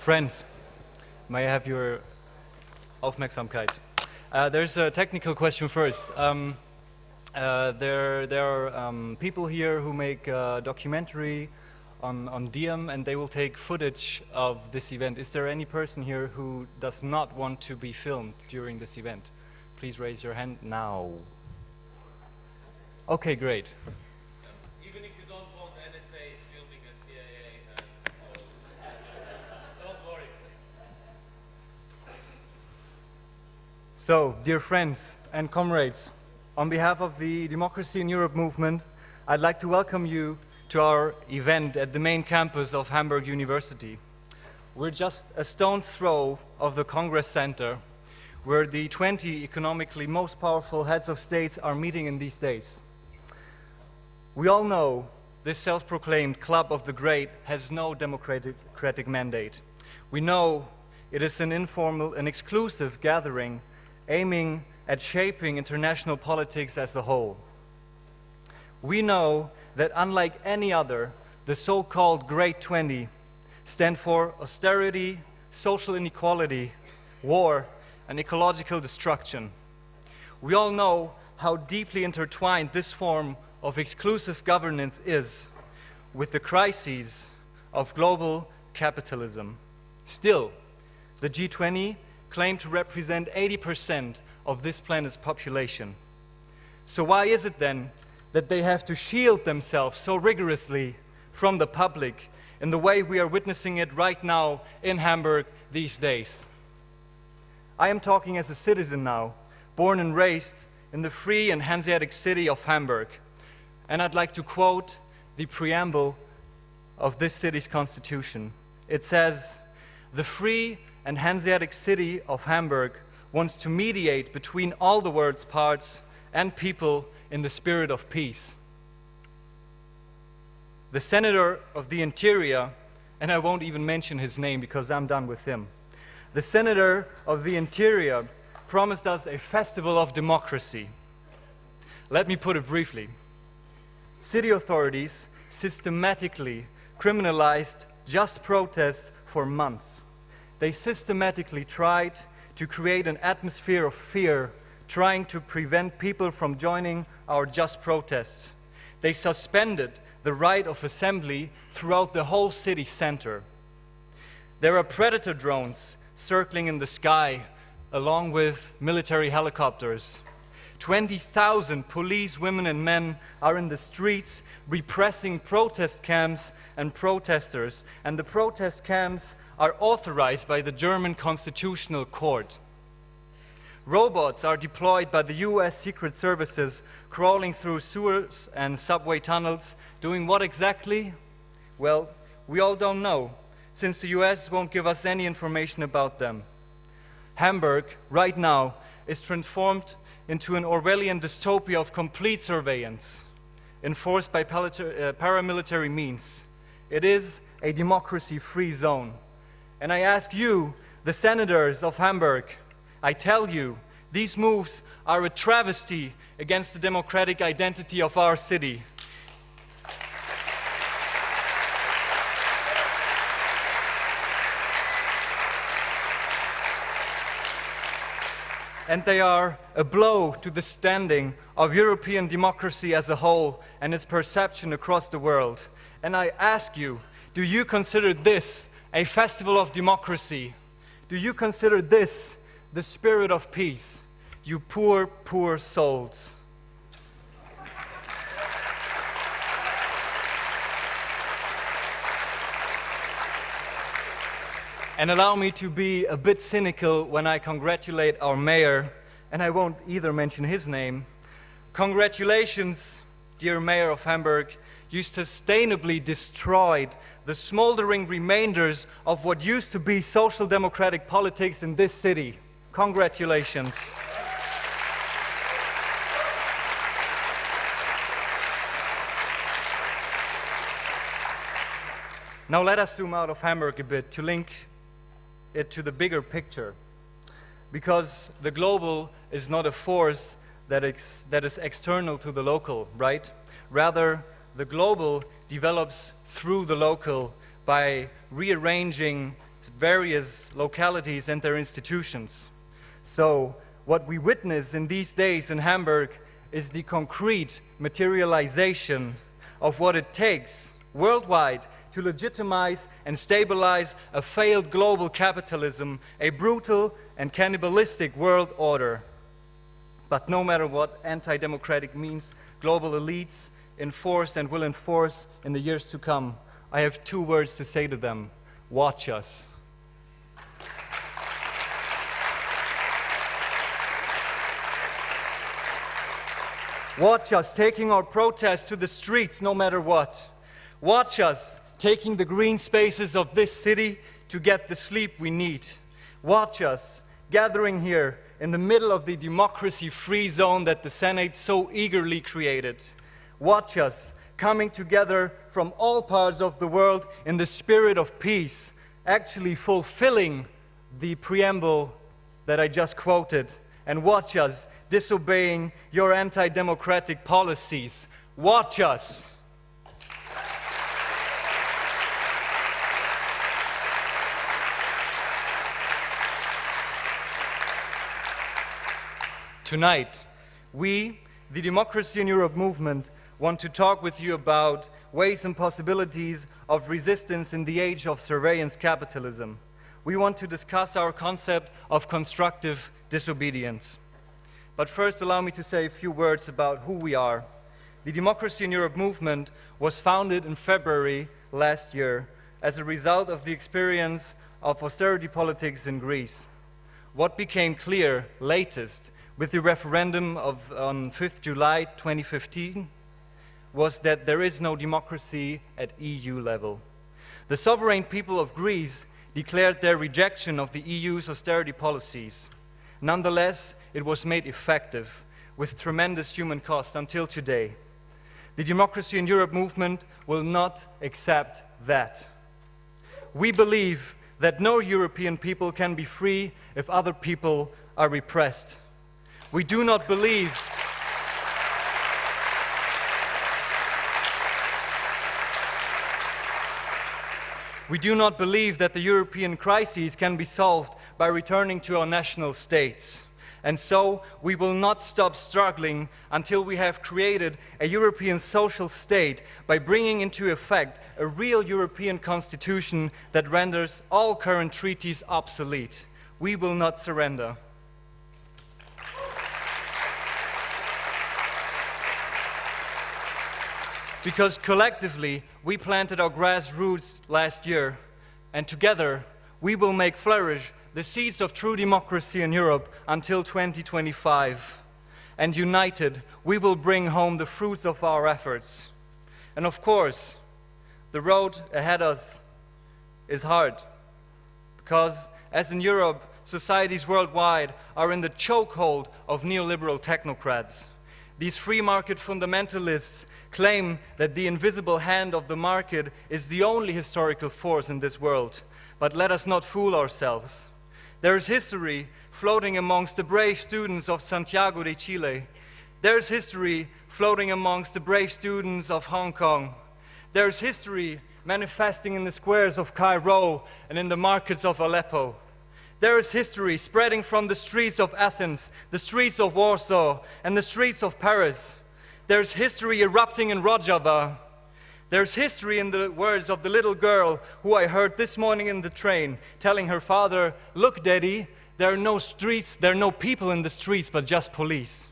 Friends, may I have your Aufmerksamkeit? There's a technical question first. There are people here who make a documentary on Diem, and they will take footage of this event. Is there any person here who does not want to be filmed during this event? Please raise your hand now. Okay, great. Even if you don't want NSA is filming a CIA, don't worry. So, dear friends and comrades, on behalf of the Democracy in Europe movement, I'd like to welcome you to our event at the main campus of Hamburg University. We're just a stone's throw of the Congress Center, where the 20 economically most powerful heads of states are meeting in these days. We all know this self-proclaimed club of the great has no democratic mandate. We know it is an informal and exclusive gathering aiming at shaping international politics as a whole. We know that unlike any other, the so-called Great 20 stand for austerity, social inequality, war, and ecological destruction. We all know how deeply intertwined this form of exclusive governance is with the crises of global capitalism. Still, the G20 claim to represent 80% of this planet's population. So why is it then that they have to shield themselves so rigorously from the public in the way we are witnessing it right now in Hamburg these days? I am talking as a citizen now, born and raised in the free and Hanseatic city of Hamburg. And I'd like to quote the preamble of this city's constitution. It says, "The free and Hanseatic city of Hamburg wants to mediate between all the world's parts and people in the spirit of peace." The Senator of the Interior, and I won't even mention his name because I'm done with him. The Senator of the Interior promised us a festival of democracy. Let me put it briefly. City authorities systematically criminalized just protest for months. They systematically tried to create an atmosphere of fear, trying to prevent people from joining our just protests. They suspended the right of assembly throughout the whole city center. There are predator drones circling in the sky, along with military helicopters. 20,000 police, women and men are in the streets repressing protest camps and protesters, and the protest camps are authorized by the German Constitutional Court. Robots are deployed by the US Secret Services, crawling through sewers and subway tunnels, doing what exactly? Well, we all don't know, since the US won't give us any information about them. Hamburg, right now, is transformed into an Orwellian dystopia of complete surveillance, enforced by paramilitary means. It is a democracy-free zone. And I ask you, the senators of Hamburg, I tell you, these moves are a travesty against the democratic identity of our city. And they are a blow to the standing of European democracy as a whole and its perception across the world. And I ask you, do you consider this a festival of democracy? Do you consider this the spirit of peace? You poor, poor souls. And allow me to be a bit cynical when I congratulate our mayor, and I won't either mention his name. Congratulations, dear Mayor of Hamburg. You sustainably destroyed the smoldering remainders of what used to be social democratic politics in this city. Congratulations. Now let us zoom out of Hamburg a bit to link it to the bigger picture, because the global is not a force that is external to the local, right? Rather, the global develops through the local by rearranging various localities and their institutions. So, what we witness in these days in Hamburg is the concrete materialization of what it takes worldwide to legitimize and stabilize a failed global capitalism, a brutal and cannibalistic world order. But no matter what anti-democratic means global elites enforced and will enforce in the years to come, I have two words to say to them: watch us. Watch us taking our protest to the streets no matter what. Watch us taking the green spaces of this city to get the sleep we need. Watch us gathering here in the middle of the democracy-free zone that the Senate so eagerly created. Watch us coming together from all parts of the world in the spirit of peace, actually fulfilling the preamble that I just quoted. And watch us disobeying your anti-democratic policies. Watch us. Tonight, we, the Democracy in Europe movement, want to talk with you about ways and possibilities of resistance in the age of surveillance capitalism. We want to discuss our concept of constructive disobedience. But first, allow me to say a few words about who we are. The Democracy in Europe movement was founded in February last year as a result of the experience of austerity politics in Greece. What became clear latest with the referendum on 5th July 2015 was that there is no democracy at EU level. The sovereign people of Greece declared their rejection of the EU's austerity policies. Nonetheless, it was made effective with tremendous human cost until today. The Democracy in Europe movement will not accept that. We believe that no European people can be free if other people are repressed. We do not believe that the European crises can be solved by returning to our national states. And so we will not stop struggling until we have created a European social state by bringing into effect a real European constitution that renders all current treaties obsolete. We will not surrender. Because collectively, we planted our grassroots last year, and together we will make flourish the seeds of true democracy in Europe until 2025. And united, we will bring home the fruits of our efforts. And of course, the road ahead of us is hard, because as in Europe, societies worldwide are in the chokehold of neoliberal technocrats. These free market fundamentalists claim that the invisible hand of the market is the only historical force in this world. But let us not fool ourselves. There is history floating amongst the brave students of Santiago de Chile. There is history floating amongst the brave students of Hong Kong. There is history manifesting in the squares of Cairo and in the markets of Aleppo. There is history spreading from the streets of Athens, the streets of Warsaw, and the streets of Paris. There's history erupting in Rojava. There's history in the words of the little girl who I heard this morning in the train telling her father, "Look, Daddy, there are no streets, there are no people in the streets, but just police."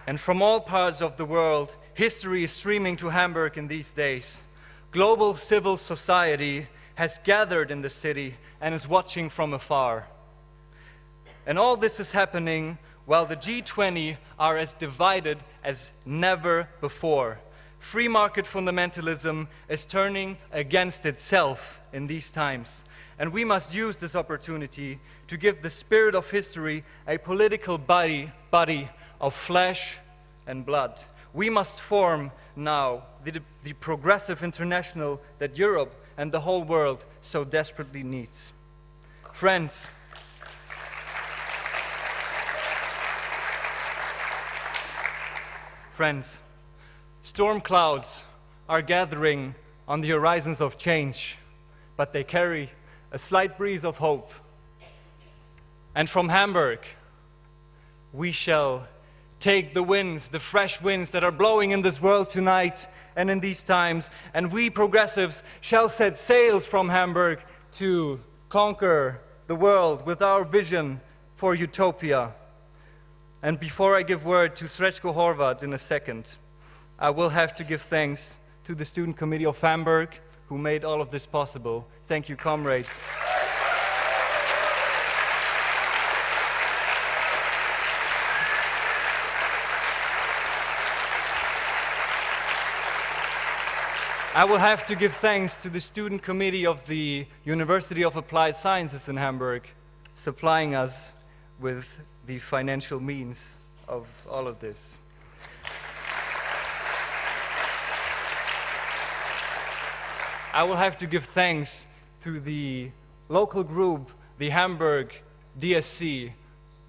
And from all parts of the world, history is streaming to Hamburg in these days. Global civil society has gathered in the city and is watching from afar. And all this is happening while the G20 are as divided as never before. Free market fundamentalism is turning against itself in these times. And we must use this opportunity to give the spirit of history a political body of flesh and blood. We must form now the progressive international that Europe and the whole world so desperately needs. Friends, Friends, storm clouds are gathering on the horizons of change, but they carry a slight breeze of hope. And from Hamburg, we shall take the winds, the fresh winds that are blowing in this world tonight and in these times, and we progressives shall set sails from Hamburg to conquer the world with our vision for utopia. And before I give word to Srećko Horvat in a second, I will have to give thanks to the Student Committee of Hamburg who made all of this possible. Thank you, comrades. I will have to give thanks to the Student Committee of the University of Applied Sciences in Hamburg, supplying us with the financial means of all of this. I will have to give thanks to the local group, the Hamburg DSC,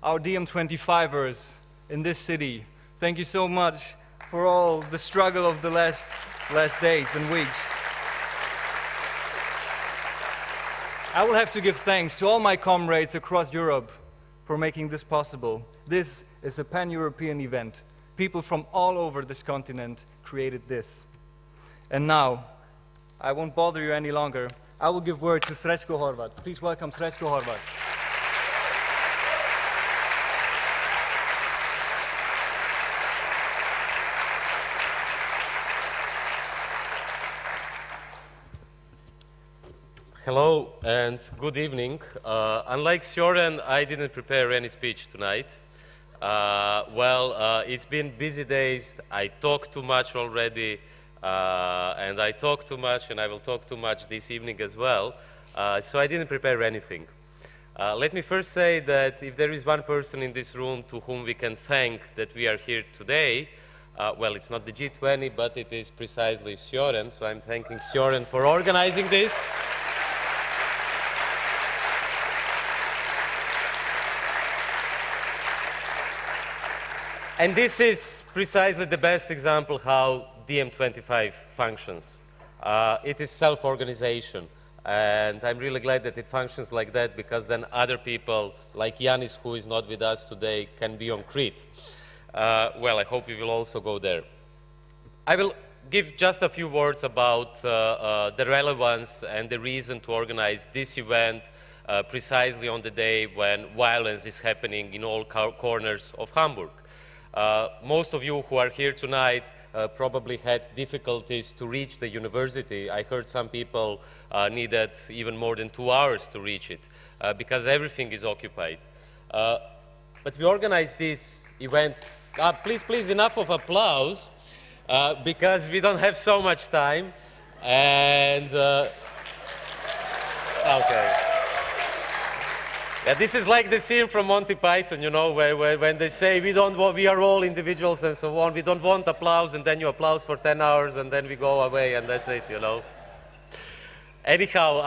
our DM25ers in this city. Thank you so much for all the struggle of the last days and weeks. I will have to give thanks to all my comrades across Europe for making this possible. This is a pan-European event. People from all over this continent created this. And now, I won't bother you any longer. I will give word to Srećko Horvat. Please welcome Srećko Horvat. Hello and good evening. Unlike Søren, I didn't prepare any speech tonight. It's been busy days. I talked too much already, and I talk too much, and I will talk too much this evening as well. So I didn't prepare anything. Let me first say that if there is one person in this room to whom we can thank that we are here today, it's not the G20, but it is precisely Søren. So I'm thanking Søren for organizing this. And this is precisely the best example how DM25 functions. It is self-organization, and I'm really glad that it functions like that, because then other people, like Yanis, who is not with us today, can be on Crete. I hope we will also go there. I will give just a few words about the relevance and the reason to organize this event precisely on the day when violence is happening in all corners of Hamburg. Most of you who are here tonight probably had difficulties to reach the university. I heard some people needed even more than 2 hours to reach it because everything is occupied. But we organized this event. Please, enough of applause because we don't have so much time. And okay. Yeah, this is like the scene from Monty Python, you know, where when they say we are all individuals and so on, we don't want applause, and then you applause for 10 hours and then we go away and that's it, you know. Anyhow,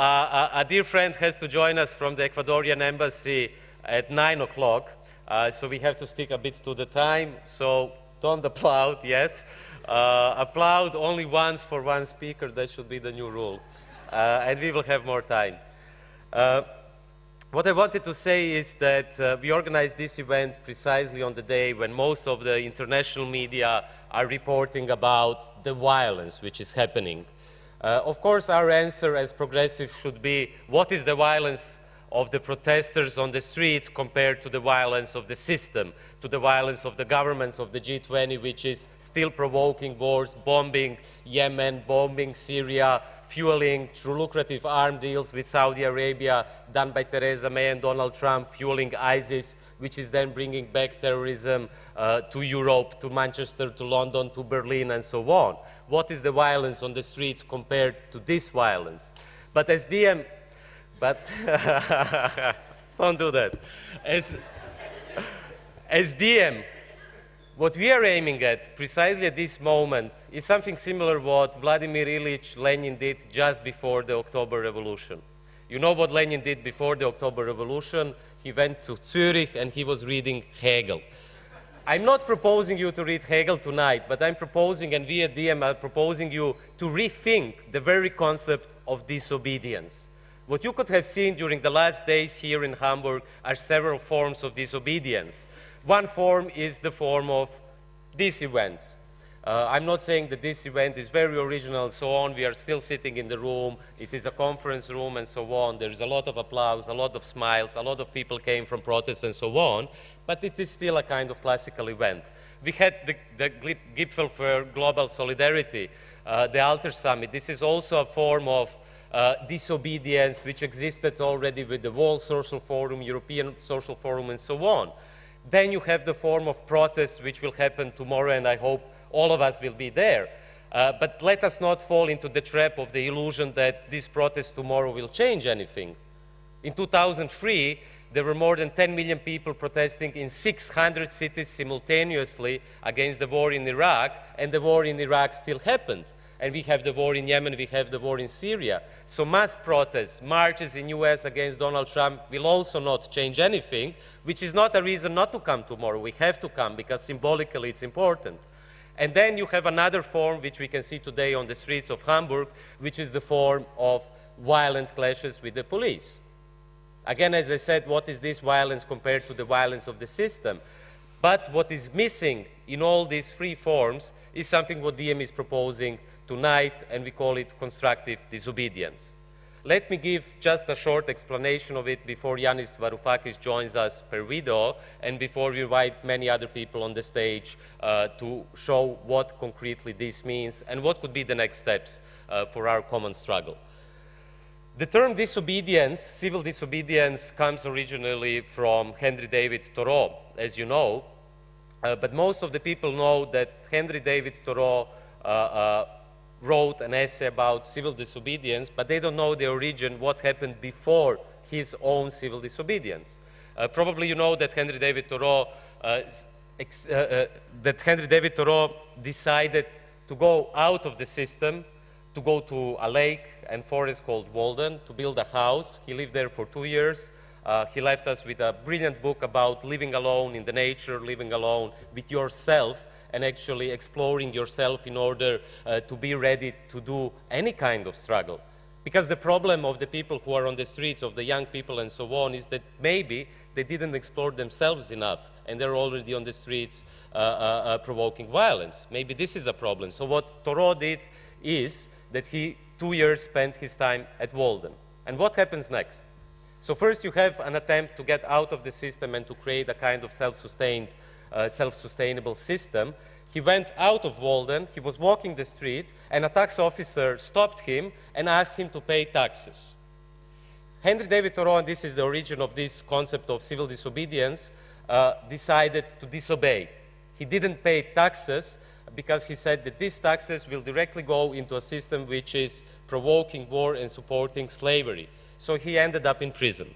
a dear friend has to join us from the Ecuadorian embassy at 9 o'clock, so we have to stick a bit to the time, so don't applaud yet. Applaud only once for one speaker, that should be the new rule, and we will have more time. What I wanted to say is that we organized this event precisely on the day when most of the international media are reporting about the violence which is happening. Of course, our answer as progressives should be, what is the violence of the protesters on the streets compared to the violence of the system, to the violence of the governments of the G20, which is still provoking wars, bombing Yemen, bombing Syria, fueling through lucrative arms deals with Saudi Arabia done by Theresa May and Donald Trump, fueling ISIS, which is then bringing back terrorism to Europe, to Manchester, to London, to Berlin, and so on. What is the violence on the streets compared to this violence? But as DM, don't do that. As DM, what we are aiming at precisely at this moment is something similar to what Vladimir Ilyich Lenin did just before the October Revolution. You know what Lenin did before the October Revolution? He went to Zurich and he was reading Hegel. I'm not proposing you to read Hegel tonight, but I'm proposing, and we at DM are proposing you to rethink the very concept of disobedience. What you could have seen during the last days here in Hamburg are several forms of disobedience. One form is the form of these events. I'm not saying that this event is very original and so on. We are still sitting in the room. It is a conference room and so on. There is a lot of applause, a lot of smiles, a lot of people came from protests and so on. But it is still a kind of classical event. We had the Gipfel for Global Solidarity, the Alter Summit. This is also a form of disobedience which existed already with the World Social Forum, European Social Forum, and so on. Then you have the form of protest which will happen tomorrow, and I hope all of us will be there. But let us not fall into the trap of the illusion that this protest tomorrow will change anything. In 2003, there were more than 10 million people protesting in 600 cities simultaneously against the war in Iraq, and the war in Iraq still happened. And we have the war in Yemen, we have the war in Syria. So mass protests, marches in US against Donald Trump will also not change anything, which is not a reason not to come tomorrow. We have to come because symbolically it's important. And then you have another form, which we can see today on the streets of Hamburg, which is the form of violent clashes with the police. Again, as I said, what is this violence compared to the violence of the system? But what is missing in all these three forms is something what DM is proposing tonight, and we call it constructive disobedience. Let me give just a short explanation of it before Yanis Varoufakis joins us per video, and before we invite many other people on the stage to show what concretely this means and what could be the next steps for our common struggle. The term disobedience, civil disobedience, comes originally from Henry David Thoreau, as you know, but most of the people know that Henry David Thoreau wrote an essay about civil disobedience, but they don't know the origin, what happened before his own civil disobedience. Probably you know that Henry David Thoreau decided to go out of the system, to go to a lake and forest called Walden, to build a house. He lived there for 2 years. He left us with a brilliant book about living alone in the nature, living alone with yourself, and actually exploring yourself in order to be ready to do any kind of struggle. Because the problem of the people who are on the streets, of the young people and so on, is that maybe they didn't explore themselves enough, and they're already on the streets provoking violence. Maybe this is a problem. So what Thoreau did is that he, 2 years, spent his time at Walden. And what happens next? So first you have an attempt to get out of the system and to create a kind of self-sustainable system. He went out of Walden, he was walking the street, and a tax officer stopped him and asked him to pay taxes. Henry David Thoreau, and this is the origin of this concept of civil disobedience, decided to disobey. He didn't pay taxes because he said that these taxes will directly go into a system which is provoking war and supporting slavery. So he ended up in prison.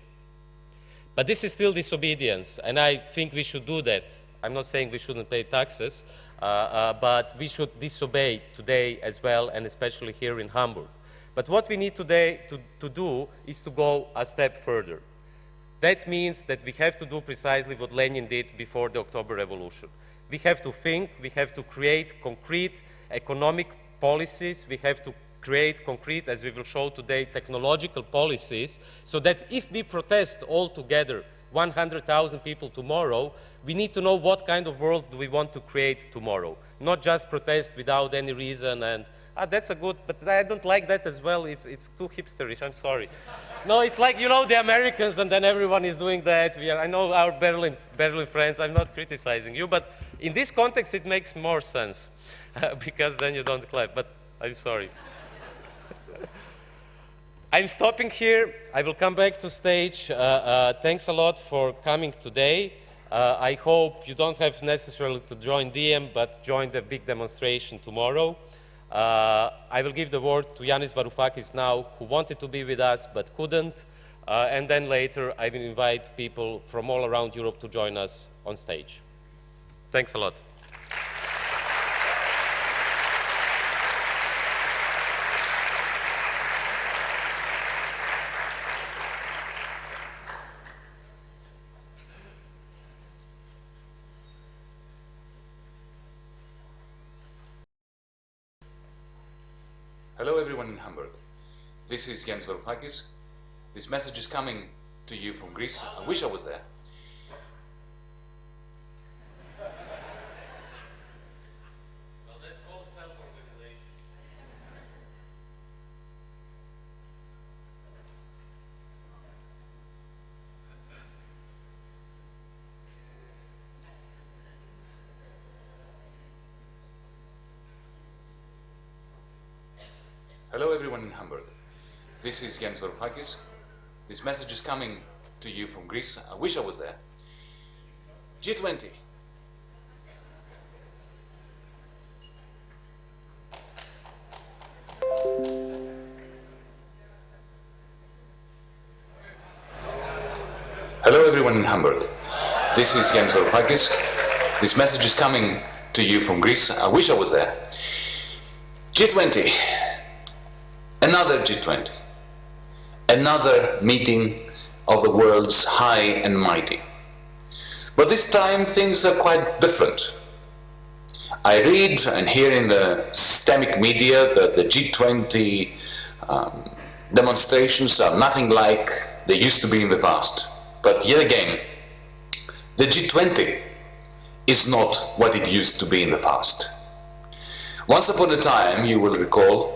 But this is still disobedience, and I think we should do that. I'm not saying we shouldn't pay taxes, but we should disobey today as well, and especially here in Hamburg. But what we need today to do is to go a step further. That means that we have to do precisely what Lenin did before the October Revolution. We have to think, we have to create concrete economic policies, we have to create concrete, as we will show today, technological policies, so that if we protest all together, 100,000 people tomorrow, we need to know what kind of world do we want to create tomorrow. Not just protest without any reason and, that's a good, but I don't like that as well, it's too hipsterish, I'm sorry. No, it's like, you know, the Americans and then everyone is doing that. I know our Berlin friends, I'm not criticizing you, but in this context it makes more sense because then you don't clap, but I'm sorry. I'm stopping here. I will come back to stage. Thanks a lot for coming today. I hope you don't have necessarily to join DM, but join the big demonstration tomorrow. I will give the word to Yanis Varoufakis now, who wanted to be with us but couldn't. And then later I will invite people from all around Europe to join us on stage. Thanks a lot. Hello everyone in Hamburg. This is Jens Varoufakis. This message is coming to you from Greece. I wish I was there. Well, that's called self-organization. Hello everyone in Hamburg. This is Jens Varoufakis. This message is coming to you from Greece. I wish I was there. G20. Hello everyone in Hamburg. This is Jens Varoufakis. This message is coming to you from Greece. I wish I was there. G20. Another G20. Another meeting of the world's high and mighty. But this time things are quite different. I read and hear in the systemic media that the G20 demonstrations are nothing like they used to be in the past. But yet again, the G20 is not what it used to be in the past. Once upon a time, you will recall,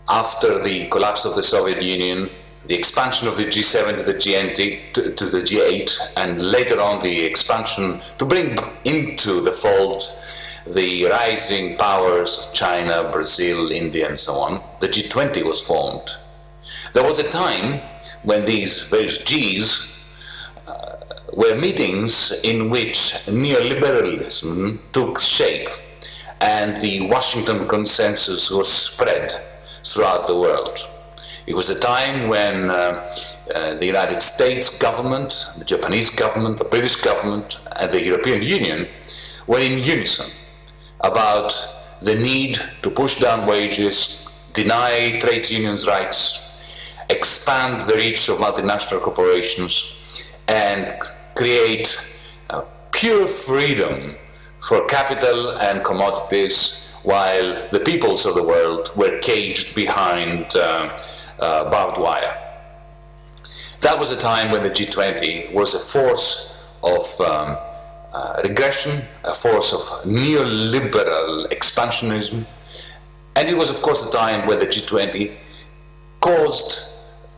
after the collapse of the Soviet Union, the expansion of the G7 to the to the G8, and later on the expansion to bring into the fold the rising powers of China, Brazil, India, and so on, the G20 was formed. There was a time when these various Gs were meetings in which neoliberalism took shape and the Washington consensus was spread throughout the world. It was a time when the United States government, the Japanese government, the British government, and the European Union were in unison about the need to push down wages, deny trade unions' rights, expand the reach of multinational corporations, and create pure freedom for capital and commodities, while the peoples of the world were caged behind barbed wire. That was a time when the G20 was a force of regression, a force of neoliberal expansionism, and it was of course a time when the G20 caused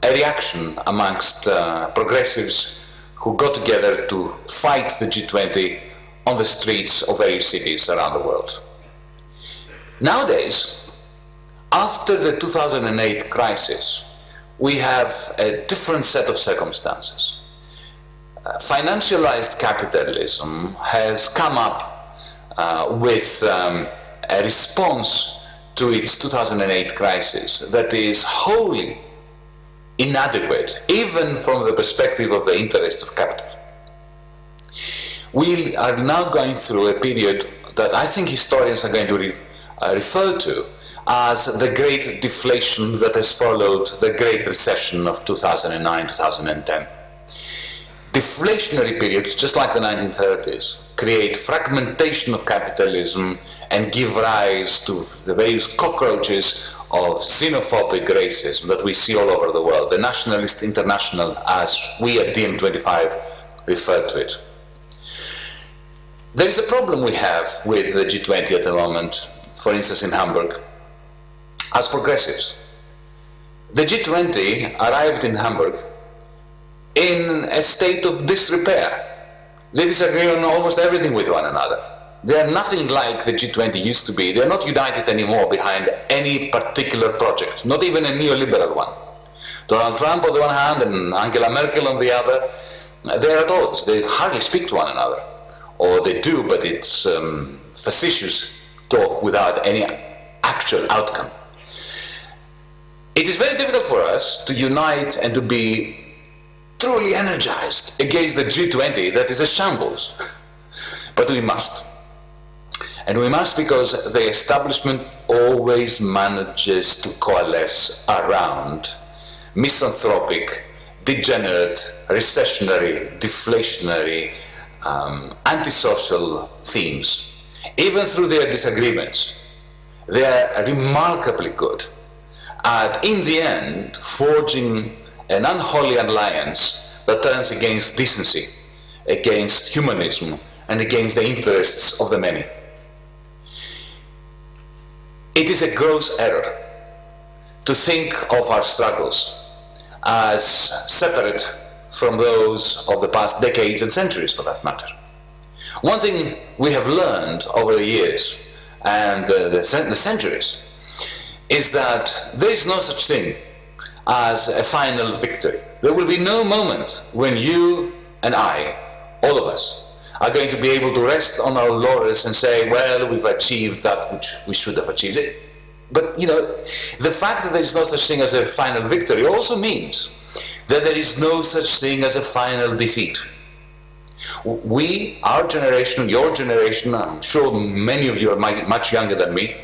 a reaction amongst progressives who got together to fight the G20 on the streets of various cities around the world. Nowadays, after the 2008 crisis, we have a different set of circumstances. Financialized capitalism has come up with a response to its 2008 crisis that is wholly inadequate, even from the perspective of the interests of capital. We are now going through a period that I think historians are going to refer to as the great deflation that has followed the great recession of 2009-2010. Deflationary periods, just like the 1930s, create fragmentation of capitalism and give rise to the various cockroaches of xenophobic racism that we see all over the world, the nationalist international, as we at DiEM25 refer to it. There is a problem we have with the G20 at the moment, for instance in Hamburg, as progressives. The G20 arrived in Hamburg in a state of disrepair. They disagree on almost everything with one another. They are nothing like the G20 used to be. They are not united anymore behind any particular project, not even a neoliberal one. Donald Trump on the one hand and Angela Merkel on the other, they are at odds. They hardly speak to one another. Or they do, but it's facetious talk without any actual outcome. It is very difficult for us to unite and to be truly energized against the G20 that is a shambles. But we must. And we must because the establishment always manages to coalesce around misanthropic, degenerate, recessionary, deflationary, antisocial themes. Even through their disagreements, they are remarkably good and in the end forging an unholy alliance that turns against decency, against humanism, and against the interests of the many. It is a gross error to think of our struggles as separate from those of the past decades and centuries, for that matter. One thing we have learned over the years and the centuries is that there is no such thing as a final victory. There will be no moment when you and I, all of us, are going to be able to rest on our laurels and say, well, we've achieved that which we should have achieved. But, you know, the fact that there is no such thing as a final victory also means that there is no such thing as a final defeat. We, our generation, your generation, I'm sure many of you are much younger than me,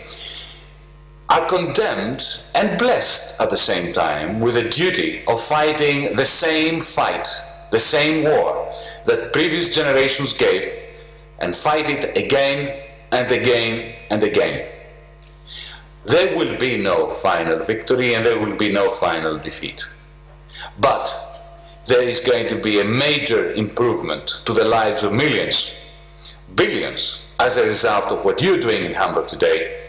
are condemned and blessed at the same time with the duty of fighting the same fight, the same war that previous generations gave, and fight it again and again and again. There will be no final victory and there will be no final defeat. But there is going to be a major improvement to the lives of millions, billions, as a result of what you're doing in Hamburg today,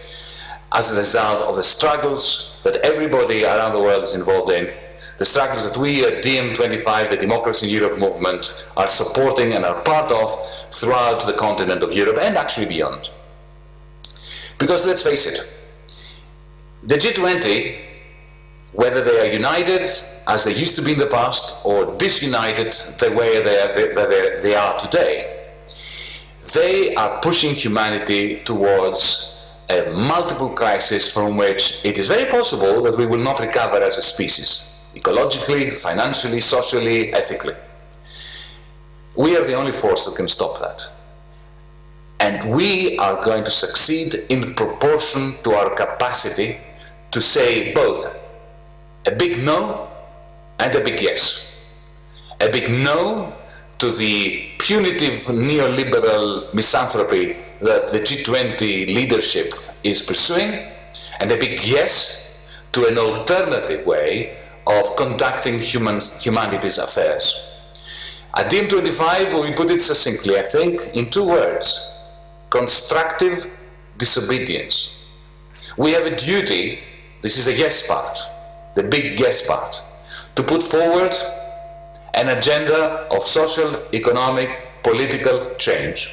as a result of the struggles that everybody around the world is involved in, the struggles that we at DiEM25, the Democracy in Europe movement, are supporting and are part of throughout the continent of Europe and actually beyond. Because let's face it, the G20, whether they are united as they used to be in the past or disunited the way they are today, they are pushing humanity towards a multiple crisis from which it is very possible that we will not recover as a species, ecologically, financially, socially, ethically. We are the only force that can stop that. And we are going to succeed in proportion to our capacity to say both a big no and a big yes. A big no to the punitive neoliberal misanthropy that the G20 leadership is pursuing, and a big yes to an alternative way of conducting humanity's affairs. At DiEM25, we put it succinctly, I think, in two words: constructive disobedience. We have a duty, this is a yes part, the big yes part, to put forward an agenda of social, economic, political change.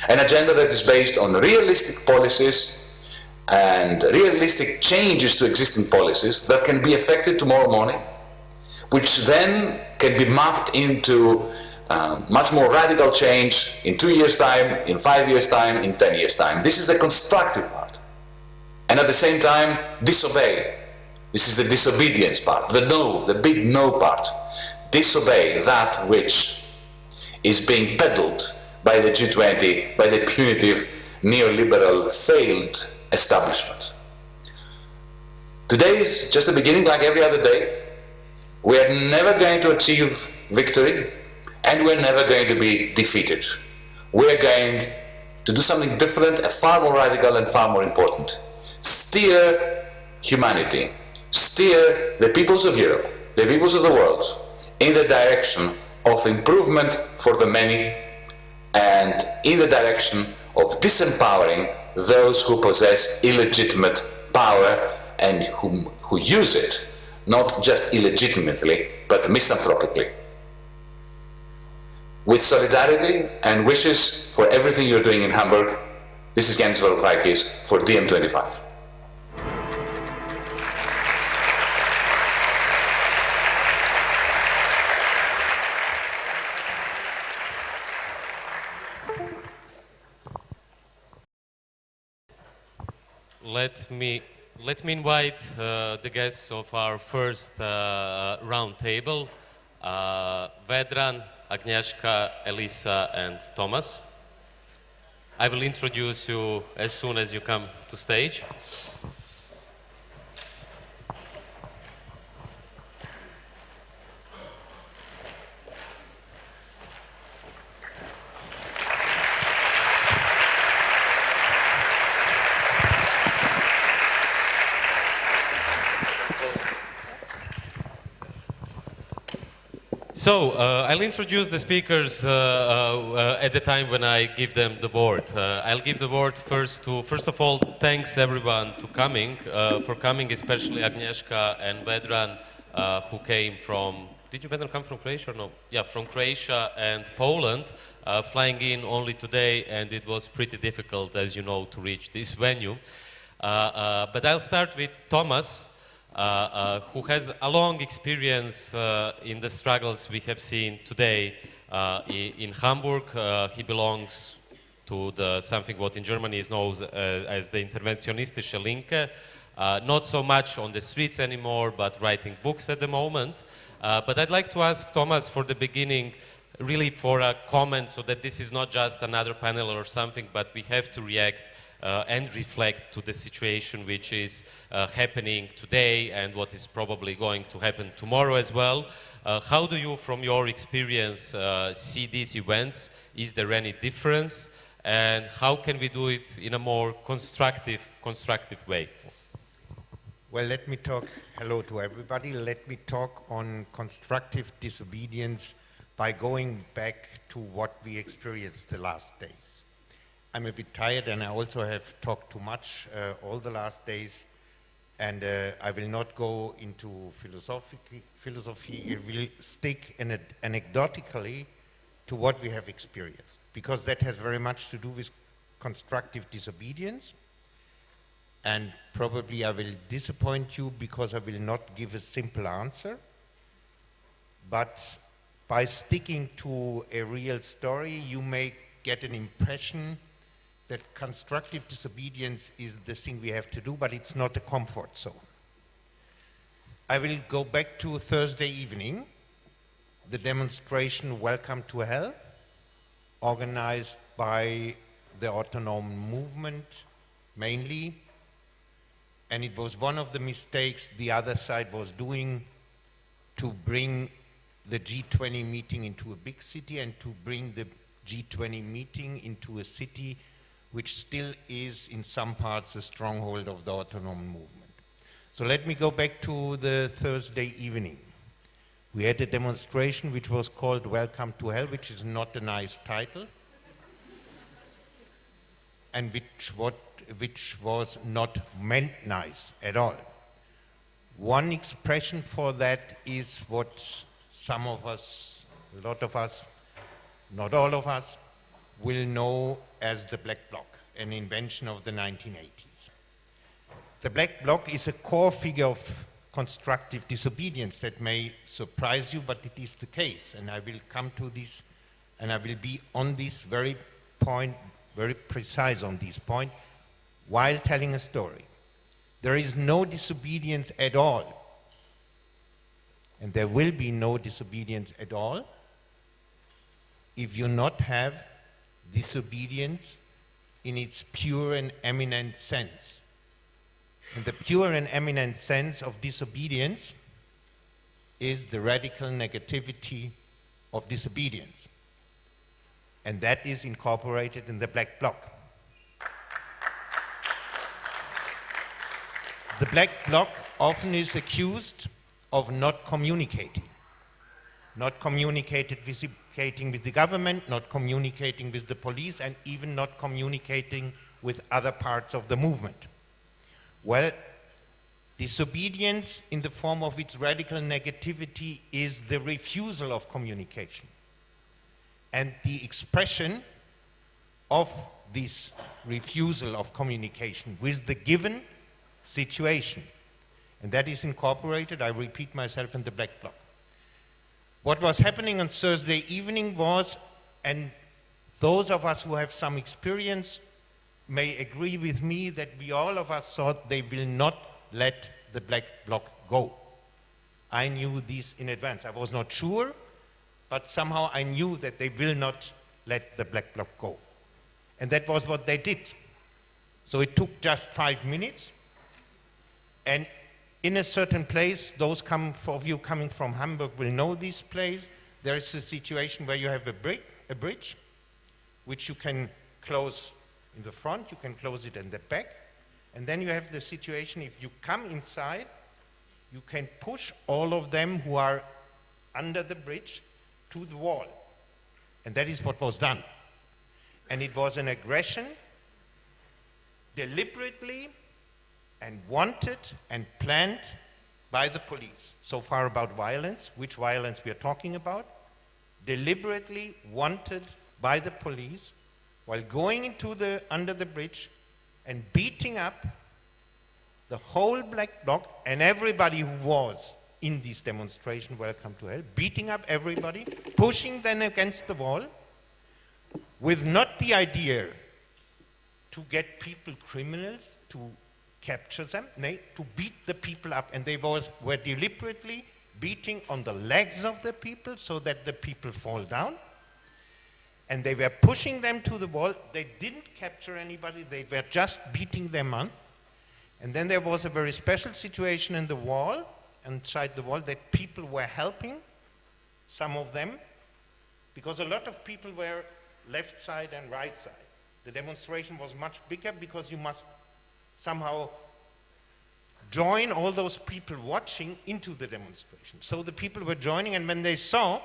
An agenda that is based on realistic policies and realistic changes to existing policies that can be effected tomorrow morning, which then can be mapped into much more radical change in 2 years' time, in 5 years' time, in 10 years' time. This is the constructive part. And at the same time, disobey. This is the disobedience part, the no, the big no part. Disobey that which is being peddled by the G20, by the punitive, neoliberal, failed establishment. Today is just the beginning, like every other day. We are never going to achieve victory, and we're never going to be defeated. We're going to do something different, far more radical and far more important. Steer humanity, steer the peoples of Europe, the peoples of the world, in the direction of improvement for the many, and in the direction of disempowering those who possess illegitimate power and who use it, not just illegitimately, but misanthropically. With solidarity and wishes for everything you're doing in Hamburg, this is Jens Varoufakis for DiEM25. Let me invite the guests of our first round table, Vedran, Agnieszka, Elisa, and Thomas. I will introduce you as soon as you come to stage. I'll introduce the speakers at the time when I give them the word. I'll give the word first of all, thanks everyone for coming, especially Agnieszka and Vedran, who came from, did you Vedran come from Croatia or no? Yeah, from Croatia and Poland, flying in only today, and it was pretty difficult, as you know, to reach this venue. But I'll start with Thomas, who has a long experience in the struggles we have seen today in Hamburg. He belongs to something what in Germany is known as the Interventionistische Linke. Not so much on the streets anymore, but writing books at the moment. But I'd like to ask Thomas for the beginning, really for a comment, so that this is not just another panel or something, but we have to react and reflect to the situation which is happening today and what is probably going to happen tomorrow as well. How do you, from your experience, see these events? Is there any difference? And how can we do it in a more constructive way? Well, let me talk, hello to everybody. Let me talk on constructive disobedience by going back to what we experienced the last days. I'm a bit tired, and I also have talked too much all the last days, and I will not go into philosophy. I will stick anecdotically to what we have experienced, because that has very much to do with constructive disobedience, and probably I will disappoint you because I will not give a simple answer, but by sticking to a real story, you may get an impression that constructive disobedience is the thing we have to do, but it's not a comfort zone. I will go back to Thursday evening, the demonstration Welcome to Hell, organized by the autonomous movement mainly, and it was one of the mistakes the other side was doing to bring the G20 meeting into a big city and to bring the G20 meeting into a city which still is in some parts a stronghold of the autonomous movement. So let me go back to the Thursday evening. We had a demonstration which was called Welcome to Hell, which is not a nice title, and which was not meant nice at all. One expression for that is what some of us, a lot of us, not all of us, will know as the Black Bloc, an invention of the 1980s. The Black Bloc is a core figure of constructive disobedience that may surprise you, but it is the case, and I will come to this, and I will be on this very point, very precise on this point, while telling a story. There is no disobedience at all, and there will be no disobedience at all if you not have disobedience in its pure and eminent sense. And the pure and eminent sense of disobedience is the radical negativity of disobedience. And that is incorporated in the Black Bloc. The Black Bloc often is accused of not communicating. Not communicating with the government, not communicating with the police, and even not communicating with other parts of the movement. Well, disobedience in the form of its radical negativity is the refusal of communication. And the expression of this refusal of communication with the given situation. And that is incorporated, I repeat myself, in the Black Bloc. What was happening on Thursday evening was, and those of us who have some experience may agree with me, that we all of us thought they will not let the Black Bloc go. I knew this in advance. I was not sure, but somehow I knew that they will not let the Black Bloc go. And that was what they did. So it took just 5 minutes, and in a certain place, those of you coming from Hamburg will know this place. There is a situation where you have a bridge, which you can close in the front, you can close it in the back, and then you have the situation, if you come inside, you can push all of them who are under the bridge to the wall. And that is what was done. And it was an aggression deliberately and wanted and planned by the police. So far about violence, which violence we are talking about. Deliberately wanted by the police while going into under the bridge and beating up the whole black bloc and everybody who was in this demonstration, welcome to hell, beating up everybody, pushing them against the wall, with not the idea to get people criminals, to capture them, nay, to beat the people up. And they were deliberately beating on the legs of the people so that the people fall down. And they were pushing them to the wall. They didn't capture anybody, they were just beating them on. And then there was a very special situation in the wall, inside the wall, that people were helping, some of them, because a lot of people were left side and right side. The demonstration was much bigger because you must somehow join all those people watching into the demonstration. So the people were joining, and when they saw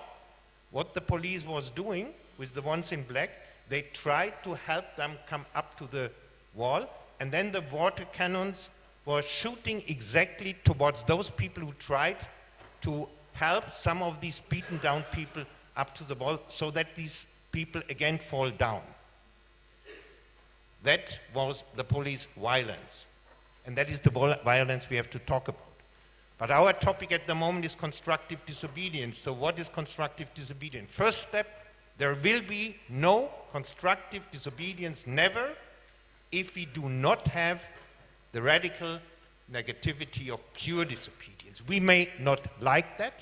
what the police was doing with the ones in black, they tried to help them come up to the wall, and then the water cannons were shooting exactly towards those people who tried to help some of these beaten down people up to the wall so that these people again fall down. That was the police violence. And that is the violence we have to talk about. But our topic at the moment is constructive disobedience. So what is constructive disobedience? First step, there will be no constructive disobedience, never, if we do not have the radical negativity of pure disobedience. We may not like that.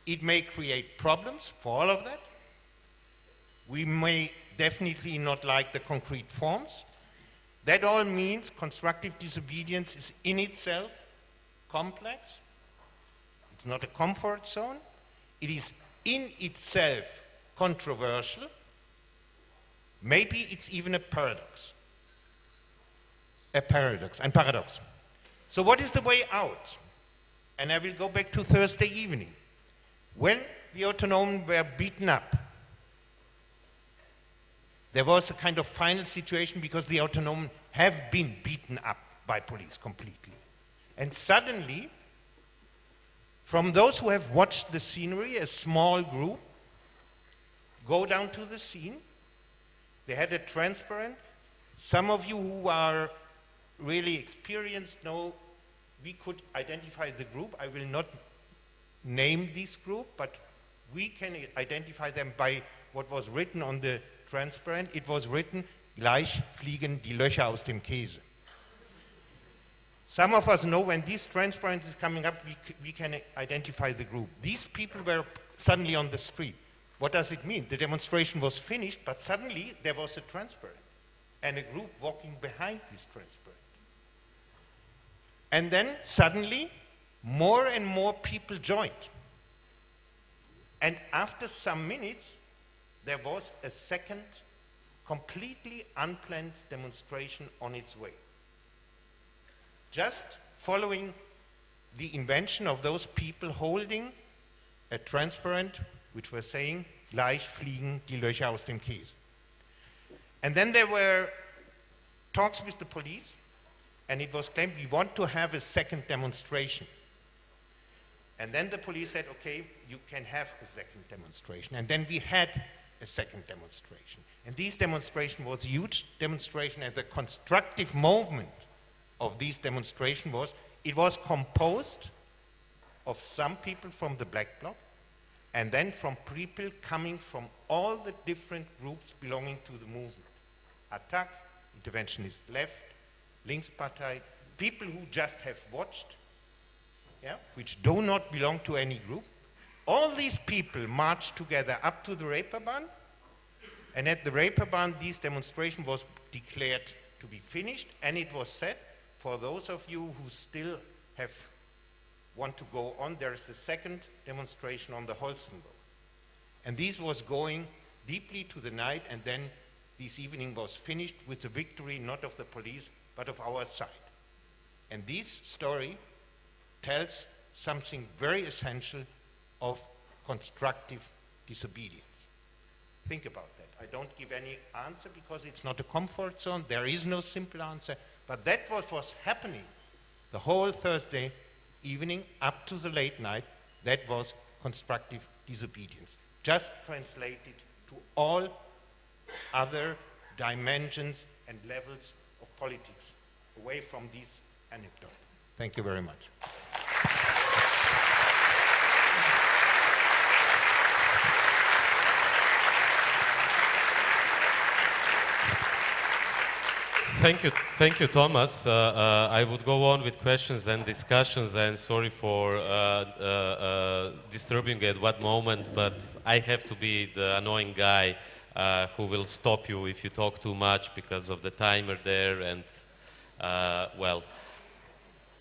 It may create problems for all of that. We may definitely not like the concrete forms. That all means constructive disobedience is in itself complex. It's not a comfort zone. It is in itself controversial. Maybe it's even a paradox. Ein Paradox. So what is the way out? And I will go back to Thursday evening. When the autonomen were beaten up, there was a kind of final situation because the autonomen have been beaten up by police completely. And suddenly, from those who have watched the scenery, a small group go down to the scene. They had a transparent. Some of you who are really experienced know we could identify the group. I will not name this group, but we can identify them by what was written on the transparent. It was written, gleich fliegen die Löcher aus dem Käse. Some of us know when this transparent is coming up, we can identify the group. These people were suddenly on the street. What does it mean? The demonstration was finished, but suddenly there was a transparent and a group walking behind this transparent. And then suddenly, more and more people joined. And after some minutes, there was a second, completely unplanned demonstration on its way. Just following the invention of those people holding a transparent, which was saying, gleich fliegen die Löcher aus dem Käse. And then there were talks with the police, and it was claimed, we want to have a second demonstration. And then the police said, okay, you can have a second demonstration. And then we had a second demonstration. And this demonstration was a huge demonstration, and the constructive movement of this demonstration was, it was composed of some people from the Black Bloc, and then from people coming from all the different groups belonging to the movement. Attac, Interventionist Left, Linkspartei, people who just have watched, which do not belong to any group. All these people marched together up to the Reeperbahn, and at the Reeperbahn this demonstration was declared to be finished, and it was said, for those of you who still want to go on, there is a second demonstration on the Holstenburg. And this was going deeply to the night, and then this evening was finished with the victory not of the police, but of our side. And this story tells something very essential of constructive disobedience. Think about that. I don't give any answer because it's not a comfort zone. There is no simple answer. But that was happening the whole Thursday evening up to the late night. That was constructive disobedience. Just translated to all other dimensions and levels of politics, away from this anecdote. Thank you very much. Thank you, Thomas. I would go on with questions and discussions, and sorry for disturbing you at what moment, but I have to be the annoying guy who will stop you if you talk too much because of the timer there. And well,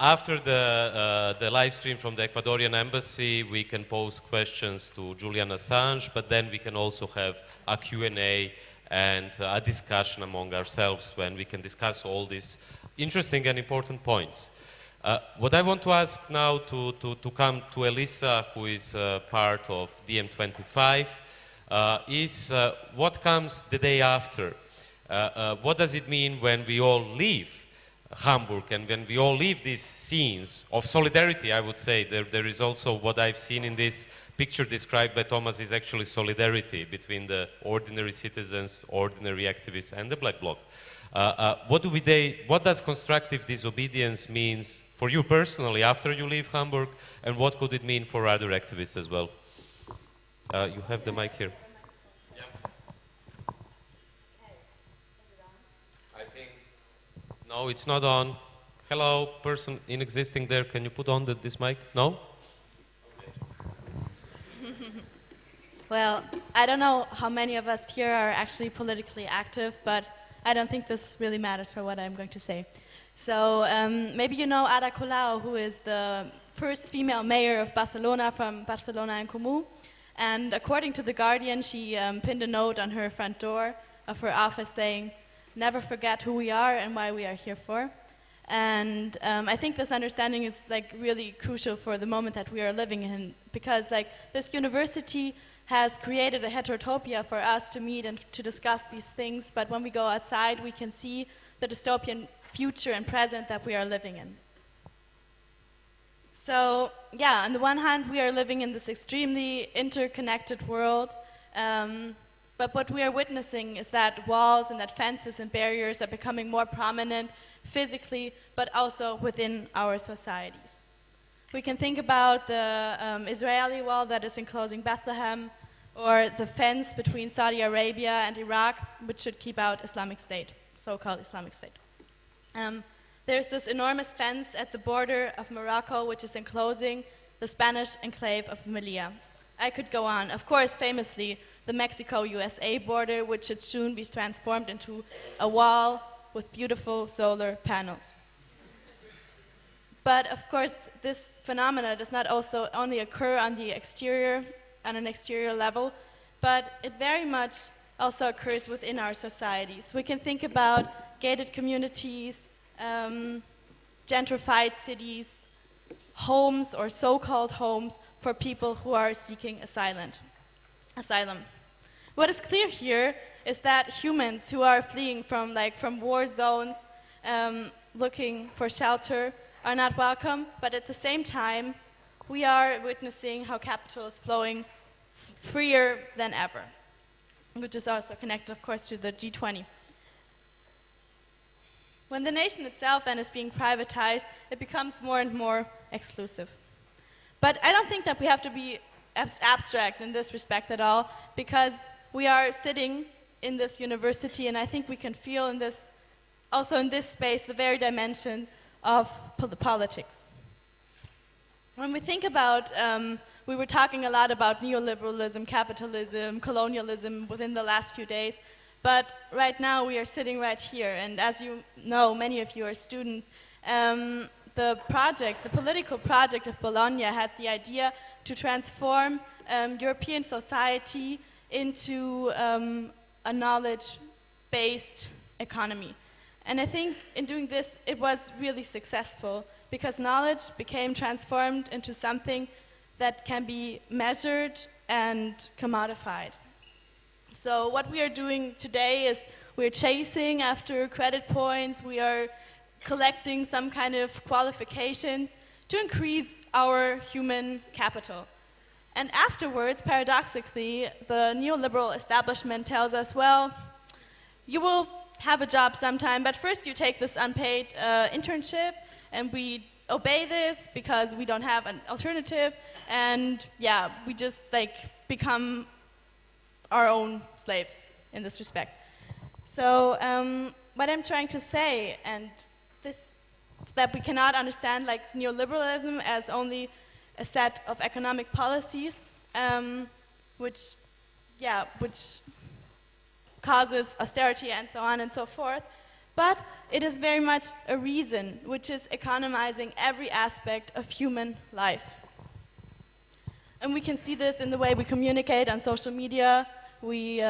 after the live stream from the Ecuadorian embassy, we can pose questions to Julian Assange, but then we can also have a Q&A and a discussion among ourselves when we can discuss all these interesting and important points. What I want to ask now to come to Elisa, who is part of DiEM25, is what comes the day after? What does it mean when we all leave Hamburg and when we all leave these scenes of solidarity? I would say there is also what I've seen in this picture described by Thomas is actually solidarity between the ordinary citizens, ordinary activists, and the Black Bloc. What does constructive disobedience mean for you personally after you leave Hamburg, and what could it mean for other activists as well? You have the mic here. Yeah. I think no, it's not on. Hello, person in existing there. Can you put on this mic? No. Well, I don't know how many of us here are actually politically active, but I don't think this really matters for what I'm going to say. So maybe you know Ada Colau, who is the first female mayor of Barcelona from Barcelona en Comú. And according to The Guardian, she pinned a note on her front door of her office saying, "Never forget who we are and why we are here for." And I think this understanding is like really crucial for the moment that we are living in, because like this university has created a heterotopia for us to meet and to discuss these things, but when we go outside, we can see the dystopian future and present that we are living in. So, yeah, on the one hand, we are living in this extremely interconnected world, but what we are witnessing is that walls and that fences and barriers are becoming more prominent physically, but also within our societies. We can think about the Israeli wall that is enclosing Bethlehem, or the fence between Saudi Arabia and Iraq, which should keep out Islamic State, so-called Islamic State. There's this enormous fence at the border of Morocco, which is enclosing the Spanish enclave of Melilla. I could go on. Of course, famously, the Mexico-USA border, which should soon be transformed into a wall with beautiful solar panels. But of course, this phenomena does not also only occur on the exterior, on an exterior level, but it very much also occurs within our societies. We can think about gated communities, gentrified cities, homes or so-called homes for people who are seeking asylum. What is clear here is that humans who are fleeing from war zones, looking for shelter, are not welcome, but at the same time, we are witnessing how capital is flowing freer than ever, which is also connected, of course, to the G20. When the nation itself then is being privatized, it becomes more and more exclusive. But I don't think that we have to be abstract in this respect at all, because we are sitting in this university, and I think we can feel in this, also in this space, the very dimensions of politics. When we think about, we were talking a lot about neoliberalism, capitalism, colonialism within the last few days, but right now we are sitting right here, and as you know, many of you are students, the political project of Bologna had the idea to transform European society into a knowledge-based economy. And I think in doing this, it was really successful, because knowledge became transformed into something that can be measured and commodified. So what we are doing today is we're chasing after credit points, we are collecting some kind of qualifications to increase our human capital. And afterwards, paradoxically, the neoliberal establishment tells us, well, you will have a job sometime, but first you take this unpaid internship, and we obey this because we don't have an alternative, and yeah, we just like become our own slaves in this respect. So what I'm trying to say, and this, that we cannot understand like neoliberalism as only a set of economic policies, which causes austerity and so on and so forth, but it is very much a reason which is economizing every aspect of human life. And we can see this in the way we communicate on social media. We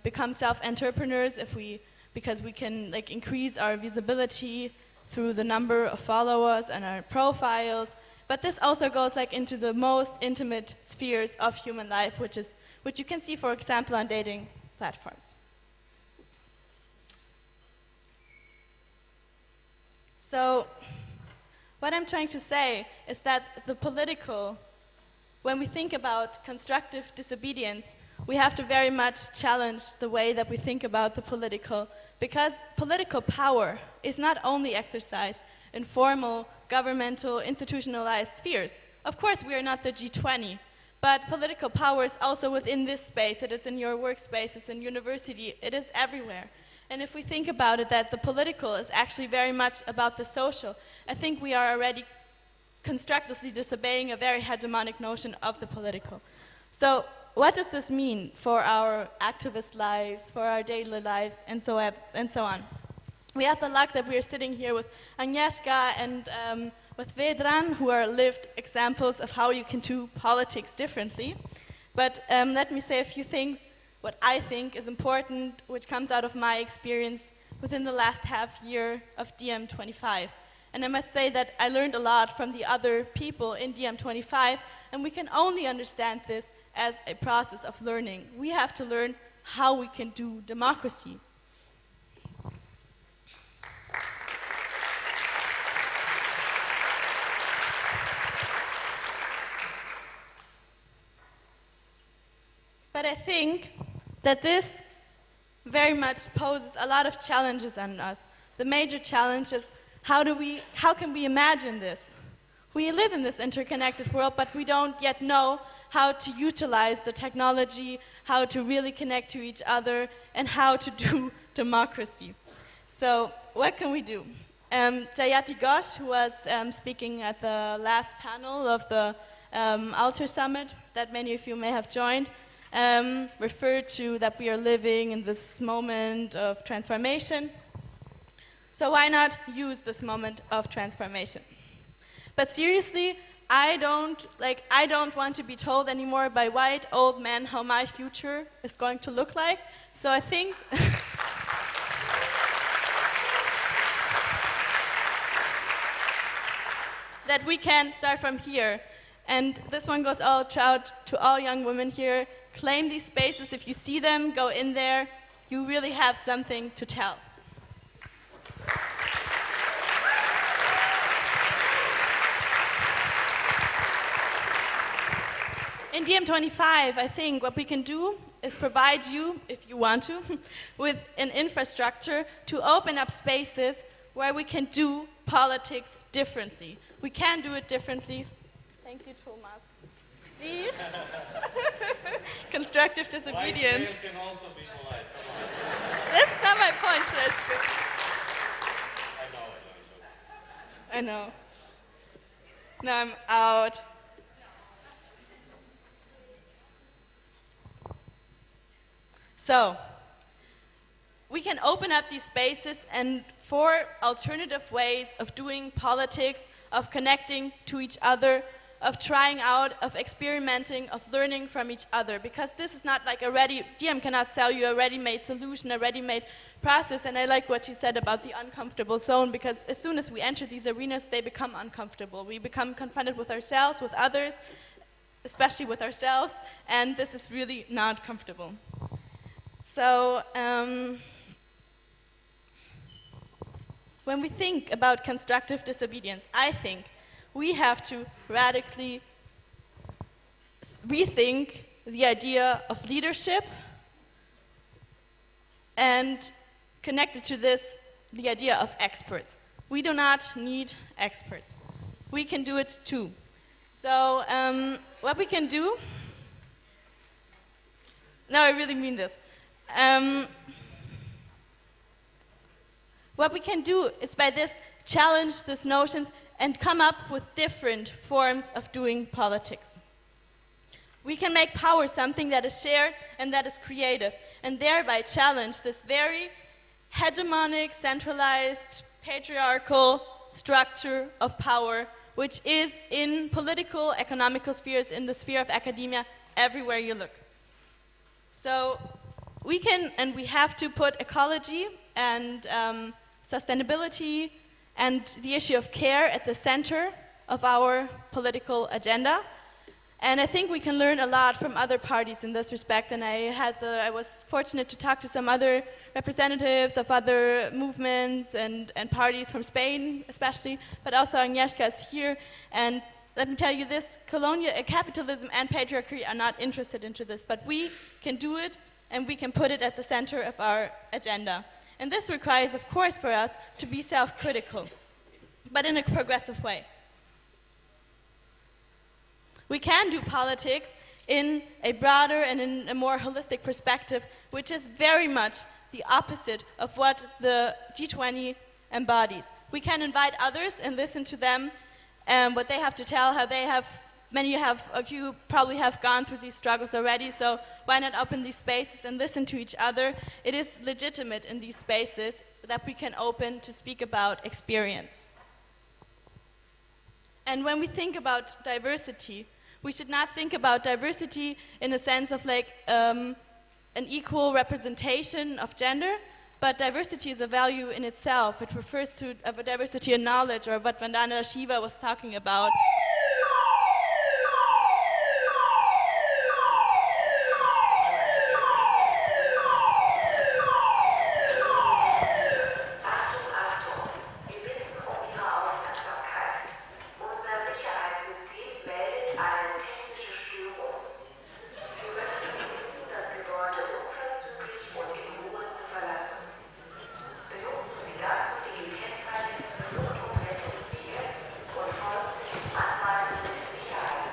become self-entrepreneurs because we can like increase our visibility through the number of followers and our profiles. But this also goes like into the most intimate spheres of human life, which you can see, for example, on dating platforms. So what I'm trying to say is that the political, when we think about constructive disobedience, we have to very much challenge the way that we think about the political, because political power is not only exercised in formal, governmental, institutionalized spheres. Of course, we are not the G20, but political power is also within this space. It is in your workspace, it's in university, it is everywhere. And if we think about it, that the political is actually very much about the social, I think we are already constructively disobeying a very hegemonic notion of the political. So what does this mean for our activist lives, for our daily lives, and so on? We have the luck that we are sitting here with Agnieszka and with Vedran, who are lived examples of how you can do politics differently. But let me say a few things, what I think is important, which comes out of my experience within the last half year of DM25. And I must say that I learned a lot from the other people in DM25, and we can only understand this as a process of learning. We have to learn how we can do democracy. But I think that this very much poses a lot of challenges on us. The major challenge is how can we imagine this? We live in this interconnected world, but we don't yet know how to utilize the technology, how to really connect to each other, and how to do democracy. So what can we do? Jayati Ghosh, who was speaking at the last panel of the Alter Summit that many of you may have joined, referred to that we are living in this moment of transformation. So why not use this moment of transformation? But seriously, I don't want to be told anymore by white old men how my future is going to look like. So I think that we can start from here. And this one goes out to all young women here. Claim these spaces. If you see them, go in there. You really have something to tell. In DM25, I think what we can do is provide you, if you want to, with an infrastructure to open up spaces where we can do politics differently. We can do it differently. Thank you, Thomas. See? Constructive disobedience. White can also be polite. Come on. That's not my point, Sleshko. I know. I know. Now I'm out. So, we can open up these spaces and for alternative ways of doing politics, of connecting to each other, of trying out, of experimenting, of learning from each other. Because this is not like DM cannot sell you a ready-made solution, a ready-made process. And I like what you said about the uncomfortable zone, because as soon as we enter these arenas, they become uncomfortable. We become confronted with ourselves, with others, especially with ourselves, and this is really not comfortable. So, when we think about constructive disobedience, I think we have to radically rethink the idea of leadership and connected to this, the idea of experts. We do not need experts. We can do it too. So what we can do, no, I really mean this. What we can do is by this challenge these notions and come up with different forms of doing politics. We can make power something that is shared and that is creative, and thereby challenge this very hegemonic, centralized, patriarchal structure of power, which is in political, economical spheres, in the sphere of academia, everywhere you look. So we can and we have to put ecology and sustainability and the issue of care at the center of our political agenda. And I think we can learn a lot from other parties in this respect. And I was fortunate to talk to some other representatives of other movements and parties from Spain, especially, but also Agnieszka is here. And let me tell you this, capitalism and patriarchy are not interested into this, but we can do it and we can put it at the center of our agenda. And this requires, of course, for us to be self-critical, but in a progressive way. We can do politics in a broader and in a more holistic perspective, which is very much the opposite of what the G20 embodies. We can invite others and listen to them, what they have to tell, how they have, many of you probably have gone through these struggles already, so why not open these spaces and listen to each other? It is legitimate in these spaces that we can open to speak about experience. And when we think about diversity, we should not think about diversity in a sense of like an equal representation of gender, but diversity is a value in itself. It refers to a diversity in knowledge, or what Vandana Shiva was talking about.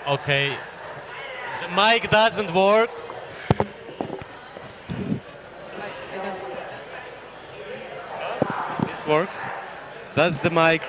Okay, the mic doesn't work. This works. Does the mic